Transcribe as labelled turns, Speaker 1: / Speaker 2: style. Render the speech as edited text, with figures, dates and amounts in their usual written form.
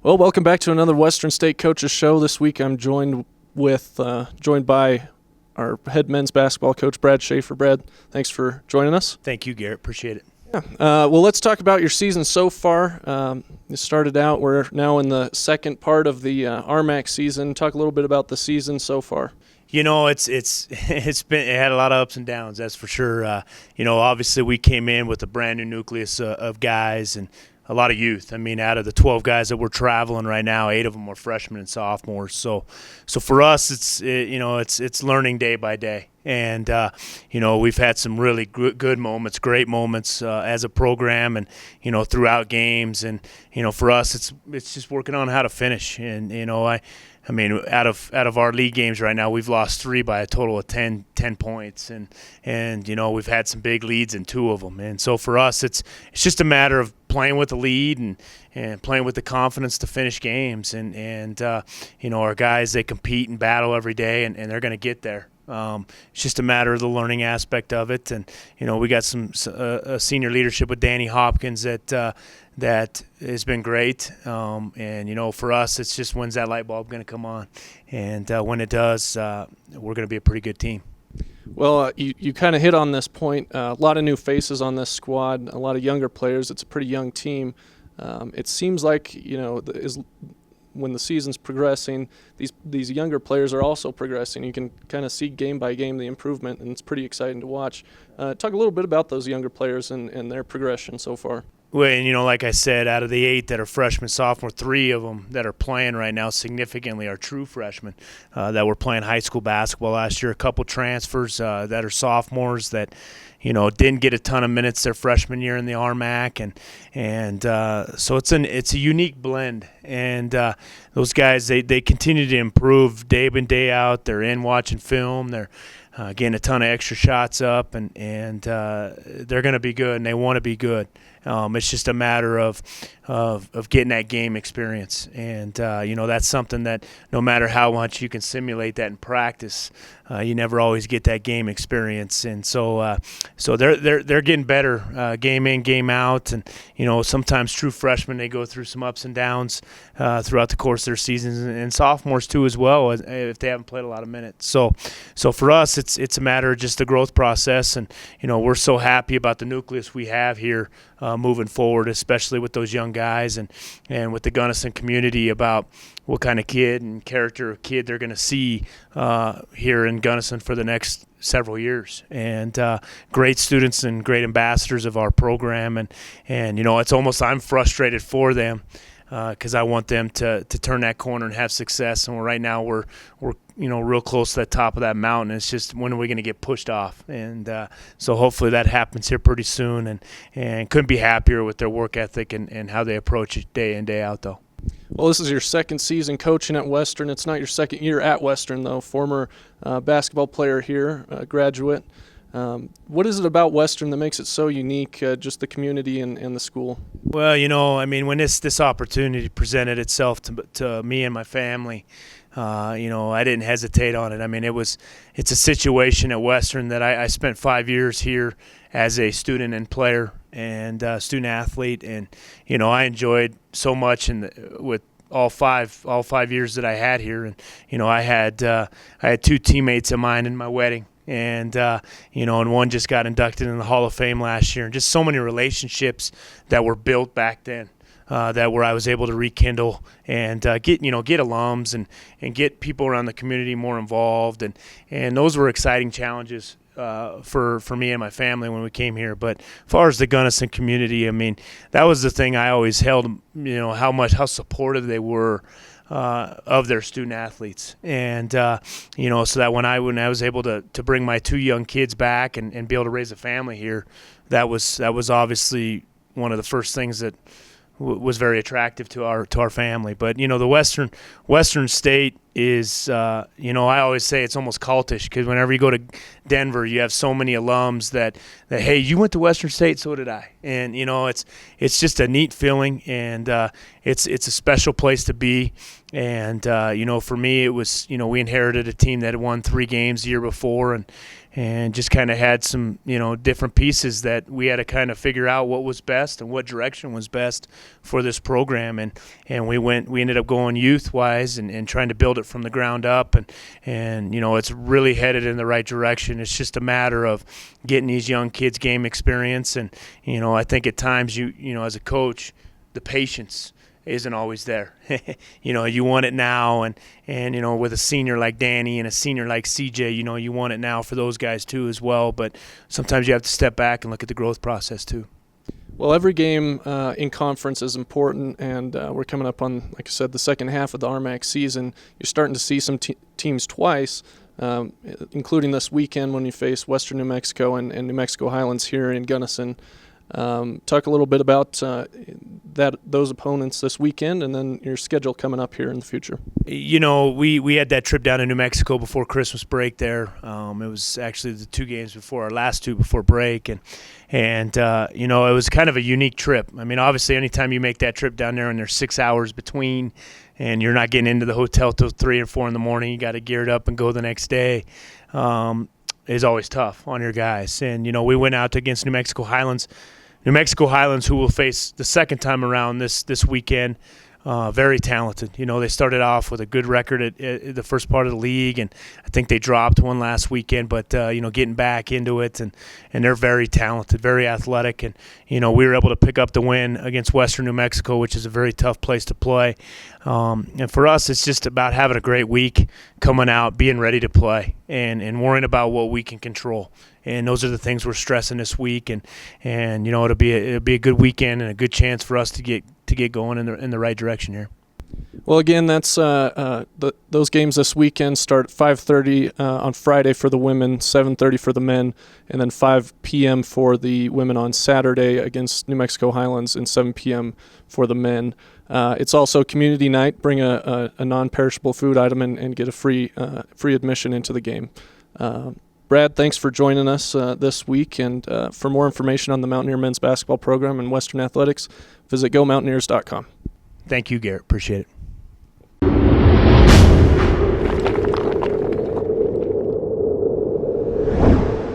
Speaker 1: Well, welcome back to another Western State Coaches Show. This week I'm joined by our head men's basketball coach, Brad Schafer. Brad, thanks for joining us.
Speaker 2: Thank you, Garrett. Appreciate it.
Speaker 1: Well, let's talk about your season so far. You started out. We're now in the second part of the RMAC season. Talk a little bit about the season so far.
Speaker 2: You know, it had a lot of ups and downs, that's for sure. Obviously we came in with a brand new nucleus of guys and a lot of youth. I mean, out of the 12 guys that we're traveling right now, 8 of them were freshmen and sophomores. So for us, it's learning day by day. And we've had some really good moments, great moments as a program, and throughout games. And for us, it's just working on how to finish. And I mean, out of our league games right now, we've lost 3 by a total of 10 points, and we've had some big leads in 2 of them. And so for us, it's just a matter of playing with the lead and playing with the confidence to finish games. And our guys, they compete and battle every day, and they're going to get there. It's just a matter of the learning aspect of it. And we got some senior leadership with Danny Hopkins that has been great. And for us, it's just when's that light bulb going to come on? And when it does, we're going to be a pretty good team.
Speaker 1: Well, you kind of hit on this point. A lot of new faces on this squad, a lot of younger players. It's a pretty young team. It seems like, when the season's progressing, these younger players are also progressing. You can kind of see game by game the improvement, and it's pretty exciting to watch. Talk a little bit about those younger players and their progression so far.
Speaker 2: Well, and like I said, out of the 8 that are freshmen, sophomore, 3 of them that are playing right now significantly are true freshmen that were playing high school basketball last year. A couple transfers that are sophomores that didn't get a ton of minutes their freshman year in the RMAC, and so it's a unique blend. And those guys, they continue to improve day in, day out. They're in watching film. They're getting a ton of extra shots up, and they're going to be good, and they want to be good. It's just a matter of getting that game experience, and that's something that no matter how much you can simulate that in practice, you never always get that game experience. And so they're getting better game in, game out, and sometimes true freshmen, they go through some ups and downs throughout the course of their seasons, and sophomores too as well if they haven't played a lot of minutes. So for us, it's a matter of just the growth process, and we're so happy about the nucleus we have here moving forward, especially with those young guys and with the Gunnison community about what kind of kid and character of kid they're going to see here in Gunnison for the next several years. And great students and great ambassadors of our program. And it's almost I'm frustrated for them because I want them to turn that corner and have success. And right now we're real close to the top of that mountain. It's just when are we going to get pushed off? And so hopefully that happens here pretty soon. And couldn't be happier with their work ethic and how they approach it day in, day out, though.
Speaker 1: Well, this is your second season coaching at Western. It's not your second year at Western, though. Former basketball player here, graduate. What is it about Western that makes it so unique, just the community and the school?
Speaker 2: Well, when this opportunity presented itself to me and my family, I didn't hesitate on it. I mean, it's a situation at Western that I spent 5 years here as a student and player and student athlete, and I enjoyed so much with all five years that I had here. And I had 2 teammates of mine in my wedding. And and one just got inducted in the Hall of Fame last year, and just so many relationships that were built back then where I was able to rekindle and get alums and get people around the community more involved, and those were exciting challenges for me and my family when we came here. But as far as the Gunnison community, I mean, that was the thing I always held, how supportive they were of their student athletes. And so that when I was able to bring my 2 young kids back and be able to raise a family here, that was obviously one of the first things that was very attractive to our family. But the Western State is, I always say it's almost cultish, because whenever you go to Denver, you have so many alums that hey, you went to Western State, so did I. And, it's just a neat feeling, and it's a special place to be. And, for me, it was, we inherited a team that had won 3 games the year before, and just kind of had some, different pieces that we had to kind of figure out what was best and what direction was best for this program. And we ended up going youth-wise and trying to build it from the ground up. And it's really headed in the right direction. It's just a matter of getting these young kids game experience. And, I think at times you as a coach, the patience isn't always there. You want it now, and with a senior like Danny and a senior like CJ, you want it now for those guys too as well. But sometimes you have to step back and look at the growth process too.
Speaker 1: Well, every game in conference is important, and we're coming up on, like I said, the second half of the RMAC season. You're starting to see some teams twice, including this weekend when you face Western New Mexico and New Mexico Highlands here in Gunnison. Talk a little bit about those opponents this weekend, and then your schedule coming up here in the future.
Speaker 2: We had that trip down to New Mexico before Christmas break there. It was actually the 2 games before our last 2 before break, and it was kind of a unique trip. I mean, obviously, anytime you make that trip down there and there's 6 hours between, and you're not getting into the hotel till 3 or 4 in the morning, you got to gear it up and go the next day. Is always tough on your guys. And, we went out against New Mexico Highlands, who will face the second time around this weekend. Very talented. They started off with a good record at the first part of the league, and I think they dropped one last weekend, but, getting back into it, and they're very talented, very athletic, and, we were able to pick up the win against Western New Mexico, which is a very tough place to play. And for us, it's just about having a great week, coming out, being ready to play, and worrying about what we can control. And those are the things we're stressing this week, and it'll be a good weekend and a good chance for us to get going in the right direction here.
Speaker 1: Well, again, that's those games this weekend start at 5:30 on Friday for the women, 7:30 for the men, and then 5 p.m. for the women on Saturday against New Mexico Highlands, and 7 p.m. for the men. It's also community night. Bring a non-perishable food item and get a free admission into the game. Brad, thanks for joining us this week, and for more information on the Mountaineer men's basketball program and Western athletics, visit GoMountaineers.com.
Speaker 2: Thank you, Garrett. Appreciate it.